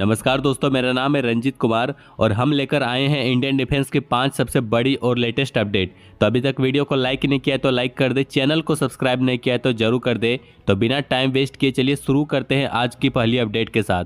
नमस्कार दोस्तों, मेरा नाम है रंजीत कुमार और हम लेकर आए हैं इंडियन डिफेंस की 5 सबसे बड़ी और लेटेस्ट अपडेट। तो अभी तक वीडियो को लाइक नहीं किया है तो लाइक कर दे, चैनल को सब्सक्राइब नहीं किया है तो जरूर कर दे। तो बिना टाइम वेस्ट किए चलिए शुरू करते हैं आज की पहली अपडेट के साथ।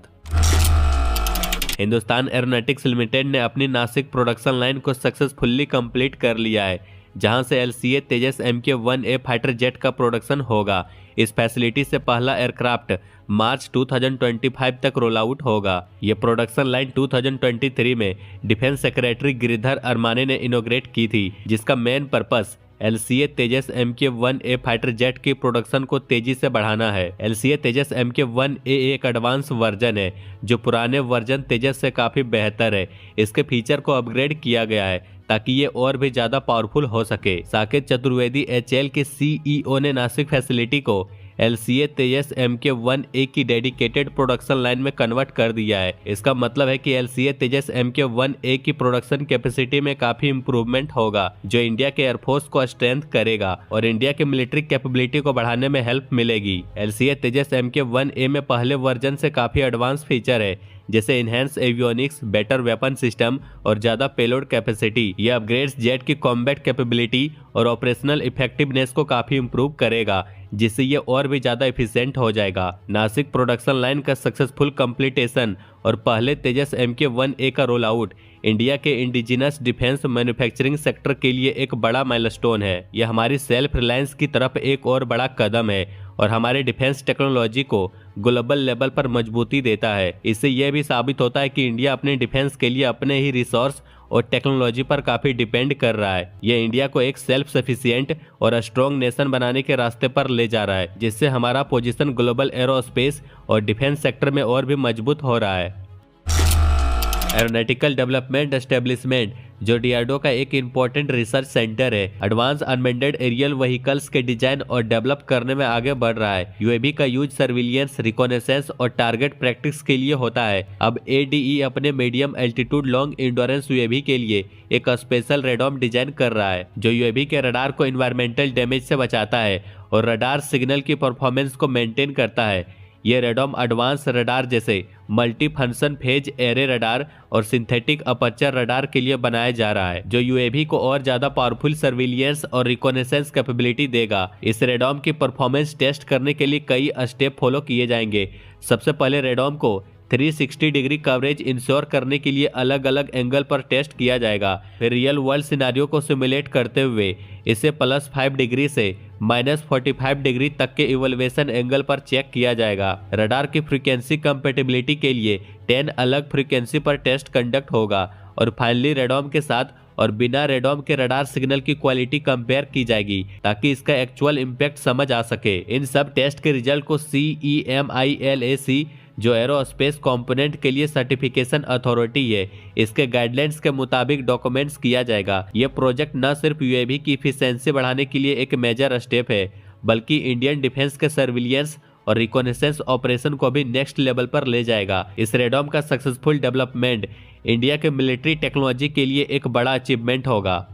हिंदुस्तान एरोनॉटिक्स लिमिटेड ने अपनी नासिक प्रोडक्शन लाइन को सक्सेसफुली कंप्लीट कर लिया है, जहां से LCA तेजस MK-1A फाइटर जेट का प्रोडक्शन होगा। इस फैसिलिटी से पहला एयरक्राफ्ट मार्च 2025 तक रोल आउट होगा। ये प्रोडक्शन लाइन 2023 में डिफेंस सेक्रेटरी गिरिधर अरमाने ने इनोग्रेट की थी, जिसका मेन पर्पस LCA तेजस MK-1A फाइटर जेट की प्रोडक्शन को तेजी से बढ़ाना है। LCA तेजस MK-1A एक एडवांस वर्जन है जो पुराने वर्जन तेजस से काफी बेहतर है। इसके फीचर को अपग्रेड किया गया है ताकि ये और भी ज्यादा पावरफुल हो सके। साकेत चतुर्वेदी HAL के CEO ने नासिक फैसिलिटी को LCA तेजस MK-1A की डेडिकेटेड प्रोडक्शन लाइन में कन्वर्ट कर दिया है। इसका मतलब है कि LCA तेजस MK-1A की प्रोडक्शन कैपेसिटी में काफी इंप्रूवमेंट होगा, जो इंडिया के एयरफोर्स को स्ट्रेंथ करेगा और इंडिया के मिलिट्री कैपेबिलिटी को बढ़ाने में हेल्प मिलेगी। LCA तेजस MK-1A में पहले वर्जन से काफी एडवांस फीचर है, जैसे enhance avionics, better weapon system और ज्यादा पेलोड कैपेसिटी। यह अपग्रेड्स जेट की कॉम्बैट कैपेबिलिटी और ऑपरेशनल इफेक्टिवनेस को काफी इंप्रूव करेगा, जिससे ये और भी ज्यादा एफिशिएंट हो जाएगा। नासिक प्रोडक्शन लाइन का सक्सेसफुल कंप्लीटेशन और पहले तेजस MK-1A का रोल आउट इंडिया के इंडिजिनस डिफेंस मैन्युफैक्चरिंग सेक्टर के लिए एक बड़ा माइलस्टोन है। यह हमारी सेल्फ रिलायंस की तरफ एक और बड़ा कदम है और हमारे डिफेंस टेक्नोलॉजी को ग्लोबल लेवल पर मजबूती देता है। इससे यह भी साबित होता है कि इंडिया अपने डिफेंस के लिए अपने ही रिसोर्स और टेक्नोलॉजी पर काफी डिपेंड कर रहा है। यह इंडिया को एक सेल्फ सफिशिएंट और स्ट्रॉन्ग नेशन बनाने के रास्ते पर ले जा रहा है, जिससे हमारा पोजीशन ग्लोबल एरोस्पेस और डिफेंस सेक्टर में और भी मजबूत हो रहा है। एरोनॉटिकल डेवलपमेंट एस्टेब्लिशमेंट, जो DRDO का एक इम्पोर्टेंट रिसर्च सेंटर है, एडवांस अनमेंडेड एरियल व्हीकल्स के डिजाइन और डेवलप करने में आगे बढ़ रहा है। UAV का यूज सर्विलियंस, रिकॉनेसेंस और टारगेट प्रैक्टिस के लिए होता है। अब ADE अपने medium altitude long endurance UAV के लिए एक स्पेशल रेडॉम डिजाइन कर रहा है, जो UAV के रडार को इन्वायरमेंटल डैमेज से बचाता है और रडार सिग्नल की परफॉर्मेंस को मेंटेन करता है। ये रेडॉम एडवांस रडार जैसे multi function phase array radar और सिंथेटिक अपर्चर रडार के लिए बनाया जा रहा है, जो UAV को और ज्यादा पावरफुल सर्विलियंस और रिकॉनेसेंस कैपेबिलिटी देगा। इस रेडॉम की परफॉर्मेंस टेस्ट करने के लिए कई स्टेप फॉलो किए जाएंगे। सबसे पहले रेडॉम को 360 डिग्री कवरेज इंश्योर करने के लिए अलग अलग एंगल पर टेस्ट किया जाएगा। फिर रियल वर्ल्ड सिनारियो को सिमुलेट करते हुए इसे +5 डिग्री से -45 डिग्री तक के इवोल्यूशन एंगल पर चेक किया जाएगा। रडार की फ्रीक्वेंसी कंपैटिबिलिटी के लिए 10 अलग फ्रीक्वेंसी पर टेस्ट कंडक्ट होगा और फाइनली रेडॉम के साथ और बिना रेडॉम के रडार सिग्नल की क्वालिटी कंपेयर की जाएगी, ताकि इसका एक्चुअल इम्पैक्ट समझ आ सके। इन सब टेस्ट के रिजल्ट को CEMILAC, जो एरोस्पेस कंपोनेंट के लिए सर्टिफिकेशन अथॉरिटी है, इसके गाइडलाइंस के मुताबिक डॉक्यूमेंट्स किया जाएगा। यह प्रोजेक्ट न सिर्फ UAV की इफिशिएंसी बढ़ाने के लिए एक मेजर स्टेप है, बल्कि इंडियन डिफेंस के सर्विलियंस और रिकॉनेसेंस ऑपरेशन को भी नेक्स्ट लेवल पर ले जाएगा। इस रेडॉम का सक्सेसफुल डेवलपमेंट इंडिया के मिलिट्री टेक्नोलॉजी के लिए एक बड़ा अचीवमेंट होगा।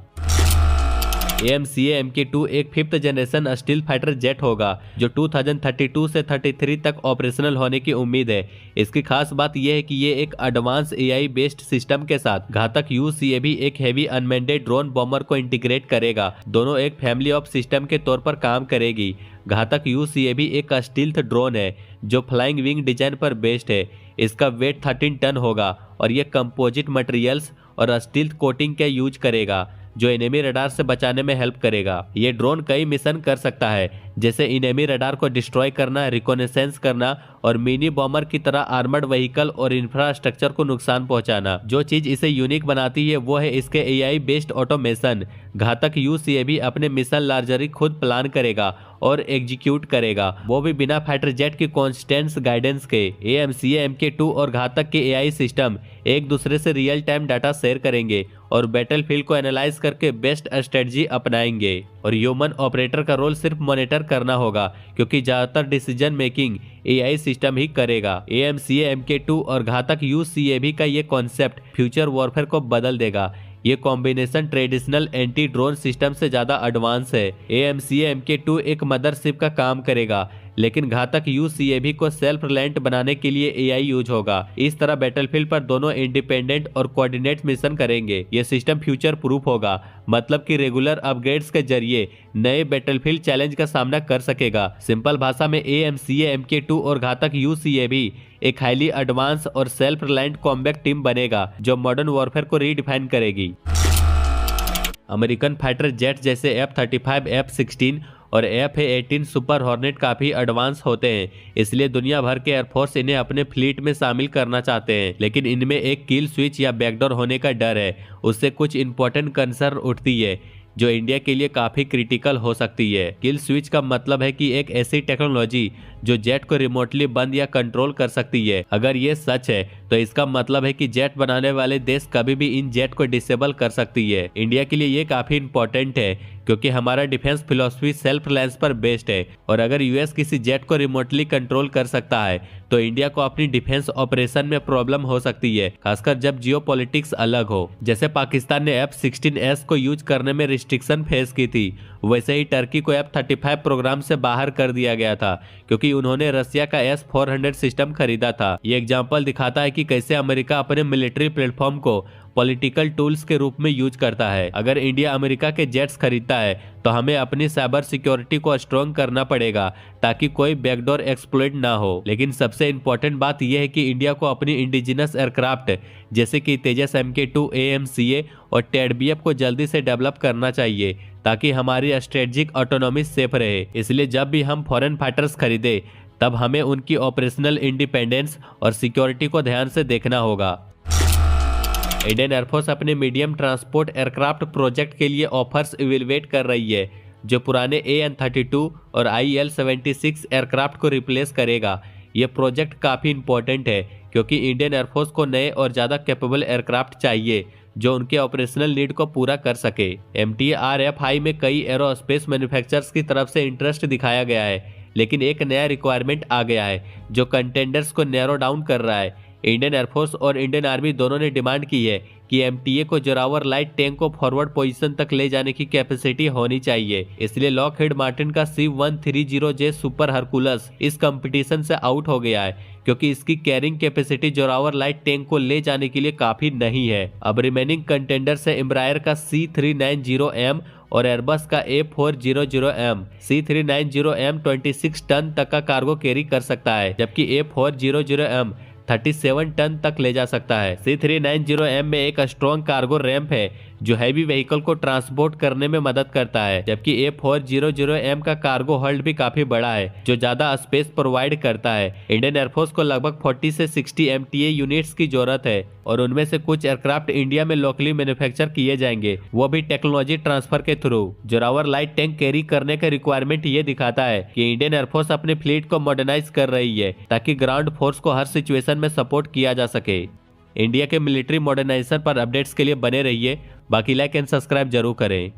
AMCA MK-2 एक 5th generation steel fighter jet होगा, जो 2032 से 33 तक ऑपरेशनल होने की उम्मीद है। इसकी खास बात यह है कि ये एक एडवांस AI बेस्ड सिस्टम के साथ घातक UCAV एक हेवी अनमेंडेड ड्रोन बॉम्बर को इंटीग्रेट करेगा। दोनों एक फैमिली ऑफ सिस्टम के तौर पर काम करेगी। घातक UCAV एक स्टील्थ ड्रोन है जो फ्लाइंग विंग डिजाइन पर बेस्ड है। इसका वेट 13 टन होगा और यह कंपोजिट मटेरियल्स और स्टील्थ कोटिंग का यूज करेगा, जो एनिमी रडार से बचाने में हेल्प करेगा। ये ड्रोन कई मिशन कर सकता है, जैसे एनिमी रडार को डिस्ट्रॉय करना, रिकॉनेसेंस करना और मिनी बॉम्बर की तरह आर्मर्ड व्हीकल और इंफ्रास्ट्रक्चर को नुकसान पहुंचाना। जो चीज इसे यूनिक बनाती है वो है इसके AI बेस्ड ऑटोमेशन। घातक UCAV अपने मिशन लार्जरी खुद प्लान करेगा और एग्जीक्यूट करेगा, वो भी बिना फाइटर जेट की कॉन्स्टेंट गाइडेंस के। AMCA MK-2 और घातक के AI सिस्टम एक दूसरे से रियल टाइम डाटा शेयर करेंगे और बैटलफील्ड को एनालाइज करके बेस्ट स्ट्रेटजी अपनाएंगे। और ह्यूमन ऑपरेटर का रोल सिर्फ मॉनिटर करना होगा, क्योंकि ज्यादातर डिसीजन मेकिंग AI सिस्टम ही करेगा। AMCA MK-2 और घातक UCAV का ये कॉन्सेप्ट फ्यूचर वॉरफेयर को बदल देगा। ये combination traditional anti drone system से ज्यादा एडवांस है। AMCA MK-2 एक मदरशिप का काम करेगा, लेकिन घातक UCAV को सेल्फ रिलायंट बनाने के लिए AI यूज होगा। इस तरह बैटलफील्ड पर दोनों इंडिपेंडेंट और कोऑर्डिनेट मिशन करेंगे। ये सिस्टम फ्यूचर प्रूफ होगा, मतलब कि रेगुलर अपग्रेड्स के जरिए नए बैटलफील्ड चैलेंज का सामना कर सकेगा। सिंपल भाषा में AMCA MK2 और घातक UCAV एक हाईली एडवांस और सेल्फ रिलायंट कॉम्बैट टीम बनेगा जो मॉडर्न वॉरफेयर को रीडिफाइन करेगी। अमेरिकन फाइटर जेट जैसे F-35, F-16 और F-18 सुपर हॉर्नेट काफ़ी एडवांस होते हैं, इसलिए दुनिया भर के एयरफोर्स इन्हें अपने फ्लीट में शामिल करना चाहते हैं। लेकिन इनमें एक किल स्विच या बैकडोर होने का डर है। उससे कुछ इंपॉर्टेंट कंसर्न उठती है जो इंडिया के लिए काफ़ी क्रिटिकल हो सकती है। किल स्विच का मतलब है कि एक ऐसी टेक्नोलॉजी जो जेट को रिमोटली बंद या कंट्रोल कर सकती है। अगर ये सच है तो इसका मतलब है कि जेट बनाने वाले देश कभी भी इन जेट को डिसेबल कर सकती है। इंडिया के लिए ये काफ़ी इंपॉर्टेंट है क्योंकि हमारा डिफेंस फिलॉसफी सेल्फ रिलायंस पर बेस्ड है, और अगर US किसी जेट को रिमोटली कंट्रोल कर सकता है तो इंडिया को अपनी डिफेंस ऑपरेशन में प्रॉब्लम हो सकती है, खासकर जब जियोपॉलिटिक्स अलग हो। जैसे पाकिस्तान ने F-16S को यूज करने में रिस्ट्रिक्शन फेस की थी, वैसे ही टर्की को F-35 प्रोग्राम से बाहर कर दिया गया था क्योंकि उन्होंने रसिया का S-400 सिस्टम खरीदा था। ये एग्जाम्पल दिखाता है कि कैसे अमेरिका अपने मिलिट्री प्लेटफॉर्म को पॉलिटिकल टूल्स के रूप में यूज करता है। अगर इंडिया अमेरिका के जेट्स खरीदता है तो हमें अपनी साइबर सिक्योरिटी को स्ट्रॉन्ग करना पड़ेगा ताकि कोई बैकडोर एक्सप्लॉइट ना हो। लेकिन सबसे इम्पोर्टेंट बात यह है कि इंडिया को अपनी इंडिजिनस एयरक्राफ्ट जैसे कि तेजस MK2 AMCA और TEDBF को जल्दी से डेवलप करना चाहिए ताकि हमारी स्ट्रेटेजिक ऑटोनॉमी सेफ रहे। इसलिए जब भी हम फॉरेन फाइटर्स खरीदे तब हमें उनकी ऑपरेशनल इंडिपेंडेंस और सिक्योरिटी को ध्यान से देखना होगा। इंडियन एयरफोर्स अपने मीडियम ट्रांसपोर्ट एयरक्राफ्ट प्रोजेक्ट के लिए ऑफर्स इवेलुएट कर रही है जो पुराने AN-32 और IL-76 एयरक्राफ्ट को रिप्लेस करेगा। यह प्रोजेक्ट काफ़ी इंपॉर्टेंट है क्योंकि इंडियन एयरफोर्स को नए और ज़्यादा कैपेबल एयरक्राफ्ट चाहिए जो उनके ऑपरेशनल नीड को पूरा कर सके। MTRFI में कई एरोस्पेस मैन्युफैक्चरर्स की तरफ से इंटरेस्ट दिखाया गया है, लेकिन एक नया रिक्वायरमेंट आ गया है जो कंटेंडर्स को नैरो डाउन कर रहा है। इंडियन एयरफोर्स और इंडियन आर्मी दोनों ने डिमांड की है कि MTA को जोरावर लाइट टैंक को फॉरवर्ड पोजीशन तक ले जाने की कैपेसिटी होनी चाहिए। इसलिए लॉकहीड मार्टिन का C-130J सुपर हरकुलस इस कंपटीशन से आउट हो गया है क्योंकि इसकी carrying capacity Zorawar light tank को ले जाने के लिए काफी नहीं है। अब रिमेनिंग कंटेंडर से एम्ब्रायर का C-390M और एयरबस का A400M। C-390M 26 टन तक का कार्गो कैरी कर सकता है जबकि A400M 37 टन तक ले जा सकता है। C-390M में एक स्ट्रॉन्ग कार्गो रैंप है जो हैवी व्हीकल को ट्रांसपोर्ट करने में मदद करता है, जबकि A400M का कार्गो होल्ड भी काफी बड़ा है जो ज्यादा स्पेस प्रोवाइड करता है। इंडियन एयरफोर्स को लगभग 40 से 60 MTA यूनिट्स की जरूरत है और उनमें से कुछ एयरक्राफ्ट इंडिया में लोकली मैन्युफैक्चर किए जाएंगे, वो भी टेक्नोलॉजी ट्रांसफर के through. Zorawar light tank carry करने का रिक्वायरमेंट ये दिखाता है कि इंडियन एयरफोर्स अपने फ्लीट को मॉडर्नाइज कर रही है ताकि ग्राउंड फोर्स को हर सिचुएशन में सपोर्ट किया जा सके। इंडिया के मिलिट्री मॉडर्नाइजेशन पर अपडेट्स के लिए बने रहिए। बाकी लाइक एंड सब्सक्राइब जरूर करें।